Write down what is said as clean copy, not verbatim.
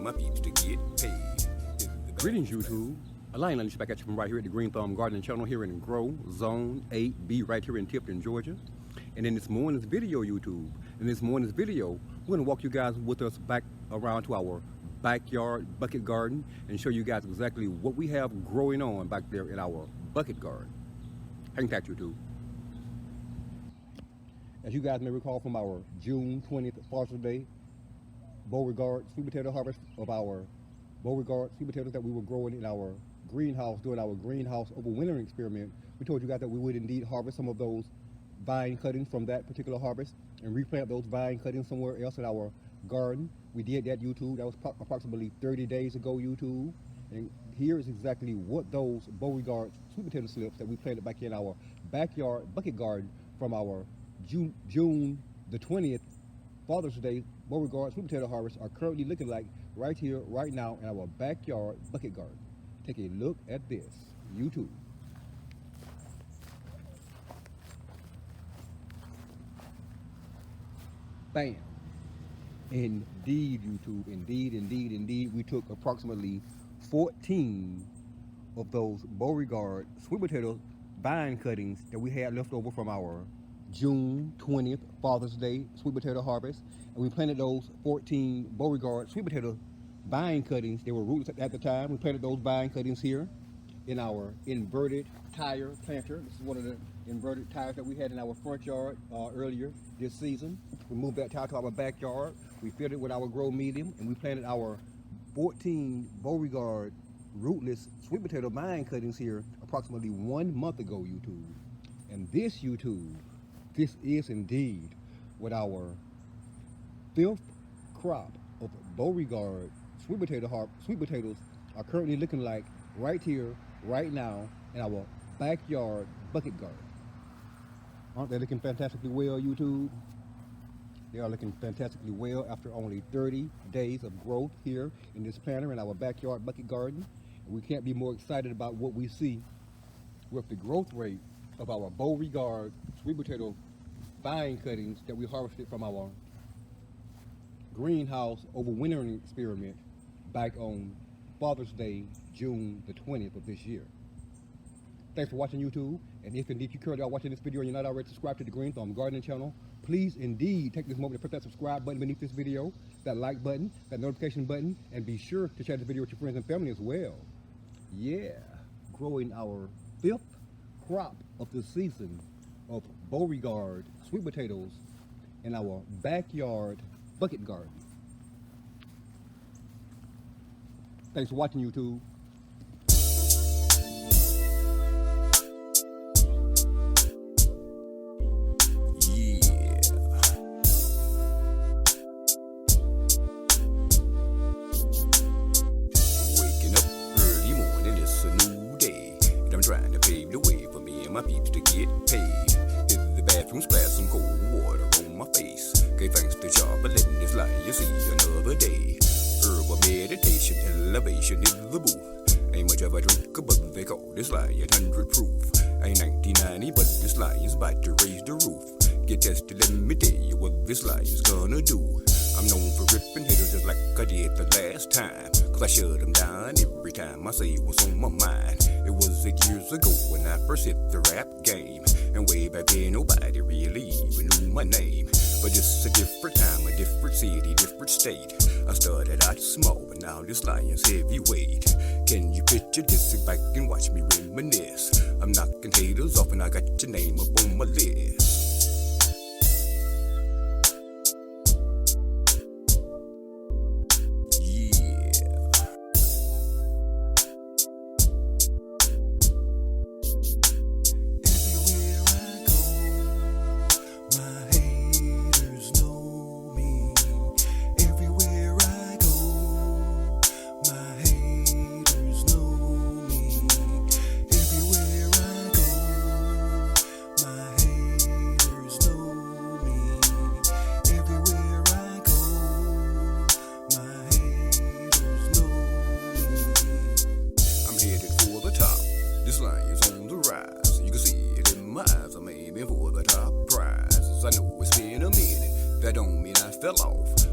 my peeps to get paid. Greetings, YouTube. Alain Lunch back at you from right here at the Green Thumb Gardening Channel here in Grow Zone 8B right here in Tifton, Georgia. And in this morning's video, YouTube, we're going to walk you guys with us back around to our backyard bucket garden and show you guys exactly what we have growing on back there in our bucket garden. Hang tight, YouTube. As you guys may recall from our June 20th Father's Day Beauregard sweet potato harvest of our Beauregard sweet potatoes that we were growing in our greenhouse during our greenhouse overwintering experiment, we told you guys that we would indeed harvest some of those vine cuttings from that particular harvest and replant those vine cuttings somewhere else in our garden. We did that, YouTube. That was approximately 30 days ago, YouTube. And here is exactly what those Beauregard sweet potato slips that we planted back in our backyard bucket garden from our June the 20th Father's Day Beauregard sweet potato harvest are currently looking like right here, right now in our backyard bucket garden. Take a look at this, YouTube. Bam. Indeed, YouTube, indeed, we took approximately 14 of those Beauregard sweet potato vine cuttings that we had left over from our June 20th Father's Day sweet potato harvest, and we planted those 14 Beauregard sweet potato vine cuttings. They were rootless at the time. We planted those vine cuttings here in our inverted tire planter. This is one of the inverted tires that we had in our front yard earlier this season. We moved that tire to our backyard. We filled it with our grow medium, and we planted our 14 Beauregard rootless sweet potato vine cuttings here approximately 1 month ago, YouTube. And this, YouTube, this is indeed what our 5th crop of Beauregard sweet potatoes are currently looking like right here, right now in our backyard bucket garden. Aren't they looking fantastically well, YouTube? They are looking fantastically well after only 30 days of growth here in this planter in our backyard bucket garden. And we can't be more excited about what we see with the growth rate of our Beauregard sweet potato vine cuttings that we harvested from our greenhouse overwintering experiment back on Father's Day, June the 20th of this year. Thanks for watching, YouTube. And if indeed you currently are watching this video and you're not already subscribed to the Green Thumb Gardening Channel, please indeed take this moment to press that subscribe button beneath this video, that like button, that notification button, and be sure to share this video with your friends and family as well. Yeah, growing our 5th crop of the season of Beauregard sweet potatoes in our backyard bucket garden. Thanks for watching, YouTube. Trying to pave the way for me and my peeps to get paid. Hit the bathroom, splash some cold water on my face. Okay, thanks to y'all for letting this light you see another day. Herbal meditation, elevation in the booth. Ain't much of a drinker, but they call this lion 100 proof. Ain't 1990, but this lion's about to raise the roof. Get tested, let me tell you what this lion's gonna do. I'm known for ripping hitters just like I did the last time. Cause I shut them down every time I say what's on my mind. It was 8 years ago when I first hit the rap game. And way back then nobody really even knew my name. But it's a different time, a different city, different state. I started out small, but now this lion's heavyweight. Can you picture this? Sit back and watch me reminisce. I'm knocking haters off and I got your name up on my list. That don't mean I fell off.